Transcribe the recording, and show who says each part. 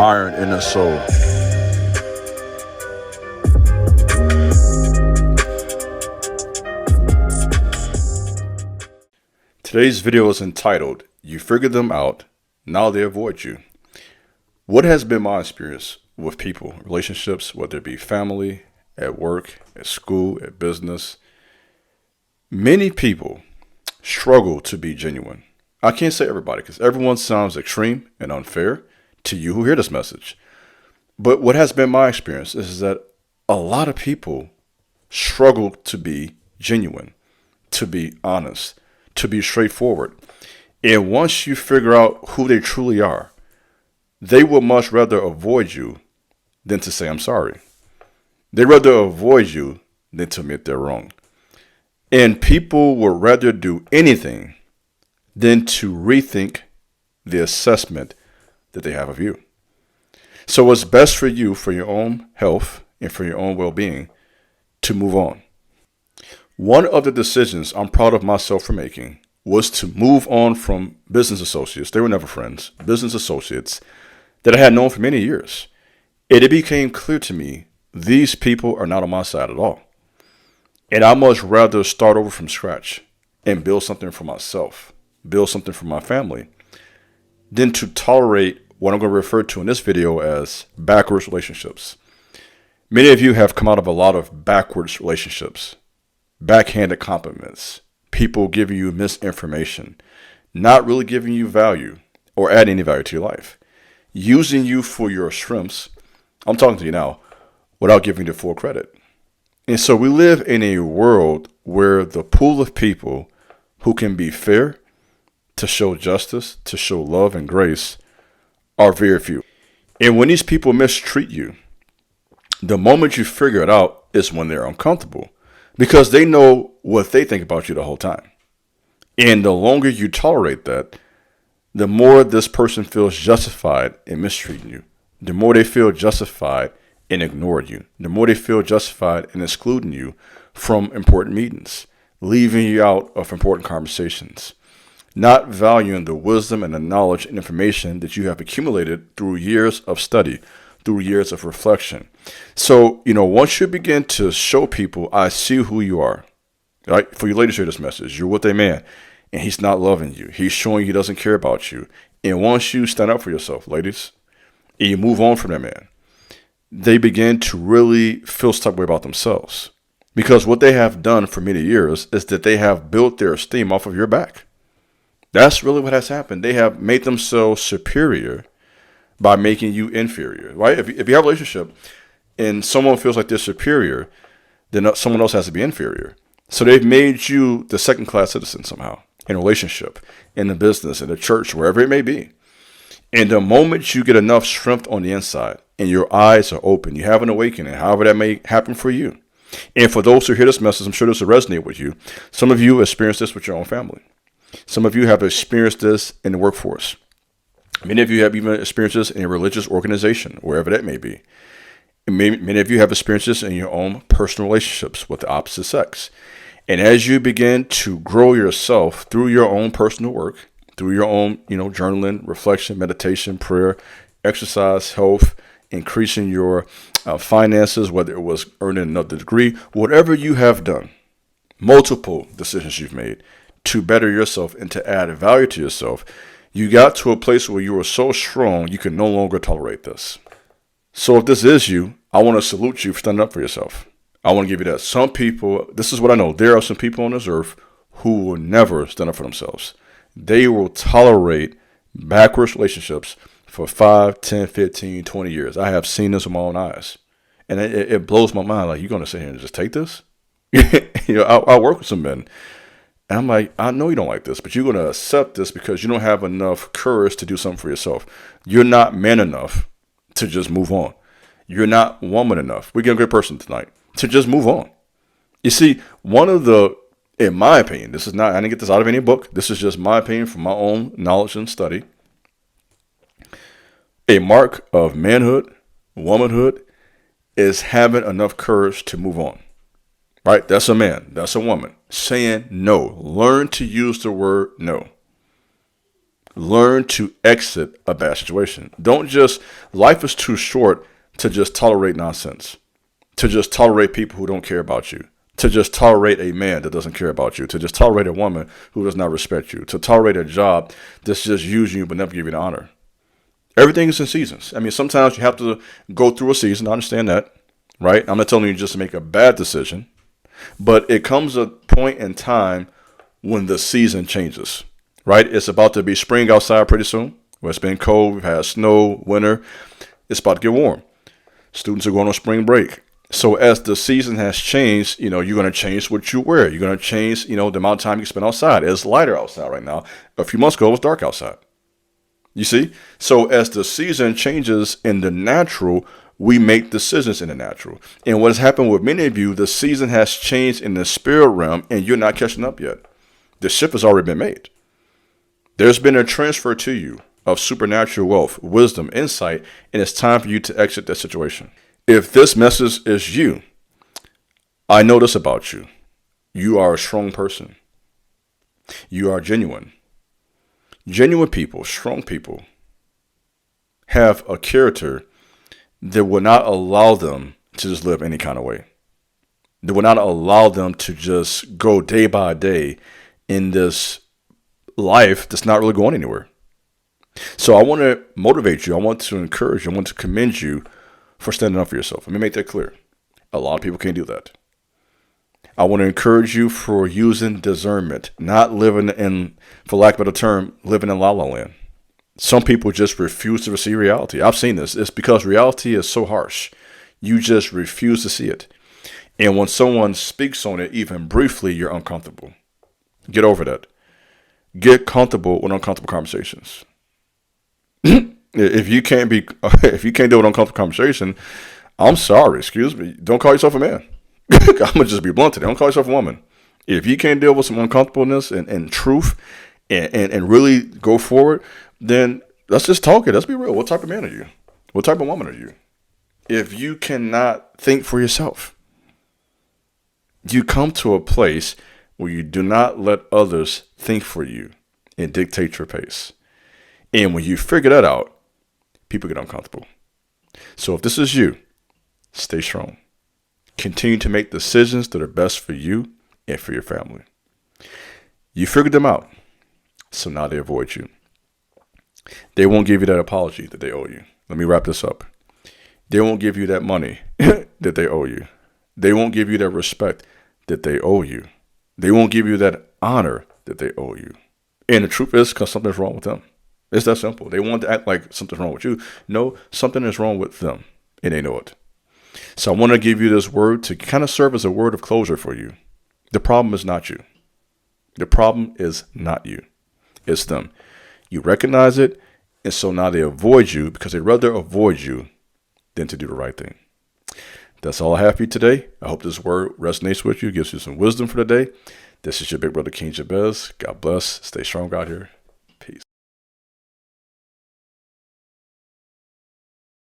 Speaker 1: iron in the soul. Today's video is entitled, You Figured Them Out, Now They Avoid You. What has been my experience with people, relationships, whether it be family, at work, at school, at business, many people struggle to be genuine. I can't say everybody because everyone sounds extreme and unfair to you who hear this message. But what has been my experience is that a lot of people struggle to be genuine, to be honest, to be straightforward. And once you figure out who they truly are, they will much rather avoid you than to say, I'm sorry. They'd rather avoid you than to admit they're wrong. And people would rather do anything than to rethink the assessment that they have of you. So it's best for you, for your own health and for your own well-being, to move on. One of the decisions I'm proud of myself for making was to move on from business associates. They were never friends, business associates that I had known for many years. And it became clear to me, these people are not on my side at all. And I much rather start over from scratch and build something for myself, build something for my family, than to tolerate what I'm going to refer to in this video as backwards relationships. Many of you have come out of a lot of backwards relationships, backhanded compliments, people giving you misinformation, not really giving you value or adding any value to your life, using you for your strengths. I'm talking to you now without giving you full credit. And so we live in a world where the pool of people who can be fair, to show justice, to show love and grace are very few. And when these people mistreat you, the moment you figure it out is when they're uncomfortable because they know what they think about you the whole time. And the longer you tolerate that, the more this person feels justified in mistreating you, the more they feel justified in ignoring you, the more they feel justified in excluding you from important meetings, leaving you out of important conversations, not valuing the wisdom and the knowledge and information that you have accumulated through years of study, through years of reflection. So, once you begin to show people, I see who you are, right? For you ladies hear this message, you're with a man and he's not loving you. He's showing he doesn't care about you. And once you stand up for yourself, ladies, and you move on from that man, they begin to really feel some type of way about themselves. Because what they have done for many years is that they have built their esteem off of your back. That's really what has happened. They have made themselves superior by making you inferior, right? If you have a relationship and someone feels like they're superior, then someone else has to be inferior. So they've made you the second-class citizen somehow in a relationship, in the business, in the church, wherever it may be. And the moment you get enough strength on the inside and your eyes are open, you have an awakening, however that may happen for you. And for those who hear this message, I'm sure this will resonate with you. Some of you experience this with your own family. Some of you have experienced this in the workforce. Many of you have even experienced this in a religious organization, wherever that may be. And many of you have experienced this in your own personal relationships with the opposite sex. And as you begin to grow yourself through your own personal work, through your own, journaling, reflection, meditation, prayer, exercise, health, increasing your finances, whether it was earning another degree, whatever you have done, multiple decisions you've made to better yourself and to add value to yourself, you got to a place where you were so strong you can no longer tolerate this. So if this is you, I want to salute you for standing up for yourself. I want to give you that. Some people, this is what I know, there are some people on this earth who will never stand up for themselves. They will tolerate backwards relationships for 5, 10, 15, 20 years. I have seen this with my own eyes. And it blows my mind. Like, you're going to sit here and just take this? I work with some men. And I'm like, I know you don't like this, but you're going to accept this because you don't have enough courage to do something for yourself. You're not man enough to just move on. You're not woman enough. We get a good person tonight to just move on. You see, one of the, in my opinion, this is not, I didn't get this out of any book. This is just my opinion from my own knowledge and study. A mark of manhood, womanhood, is having enough courage to move on. Right? That's a man. That's a woman. Saying no. Learn to use the word no. Learn to exit a bad situation. Life is too short to just tolerate nonsense, to just tolerate people who don't care about you, to just tolerate a man that doesn't care about you, to just tolerate a woman who does not respect you, to tolerate a job that's just using you but never give you the honor. Everything is in seasons. I mean, sometimes you have to go through a season. I understand that, right? I'm not telling you just to make a bad decision, but it comes a point in time when the season changes, right? It's about to be spring outside pretty soon. Well, it's been cold. We've had snow, winter. It's about to get warm. Students are going on spring break. So as the season has changed, you're going to change what you wear. You're going to change, the amount of time you spend outside. It's lighter outside right now. A few months ago, it was dark outside. You see? So as the season changes in the natural, we make decisions in the natural. And what has happened with many of you, the season has changed in the spirit realm and you're not catching up yet. The shift has already been made. There's been a transfer to you of supernatural wealth, wisdom, insight, and it's time for you to exit that situation. If this message is you, I know this about you. You are a strong person. You are genuine. Genuine people, strong people, have a character that will not allow them to just live any kind of way. That will not allow them to just go day by day in this life that's not really going anywhere. So I want to motivate you. I want to encourage you. I want to commend you for standing up for yourself. Let me make that clear. A lot of people can't do that. I want to encourage you for using discernment, not living in, for lack of a better term, living in la la land. Some people just refuse to receive reality. I've seen this. It's because reality is so harsh. You just refuse to see it. And when someone speaks on it, even briefly, you're uncomfortable. Get over that. Get comfortable with uncomfortable conversations. If you can't deal with uncomfortable conversation, I'm sorry. Excuse me. Don't call yourself a man. I'm gonna just be blunt today. Don't call yourself a woman. If you can't deal with some uncomfortableness and truth and really go forward, then let's just talk it. Let's be real. What type of man are you? What type of woman are you? If you cannot think for yourself, you come to a place where you do not let others think for you and dictate your pace. And when you figure that out, people get uncomfortable. So if this is you, stay strong. Continue to make decisions that are best for you and for your family. You figured them out, so now they avoid you. They won't give you that apology that they owe you. Let me wrap this up. They won't give you that money that they owe you. They won't give you that respect that they owe you. They won't give you that honor that they owe you. And the truth is because something's wrong with them. It's that simple. They want to act like something's wrong with you. No, something is wrong with them, and they know it. So I want to give you this word to kind of serve as a word of closure for you. The problem is not you. The problem is not you. It's them. You recognize it, and so now they avoid you because they'd rather avoid you than to do the right thing. That's all I have for you today. I hope this word resonates with you, gives you some wisdom for the day. This is your big brother, King Jabez. God bless. Stay strong out here.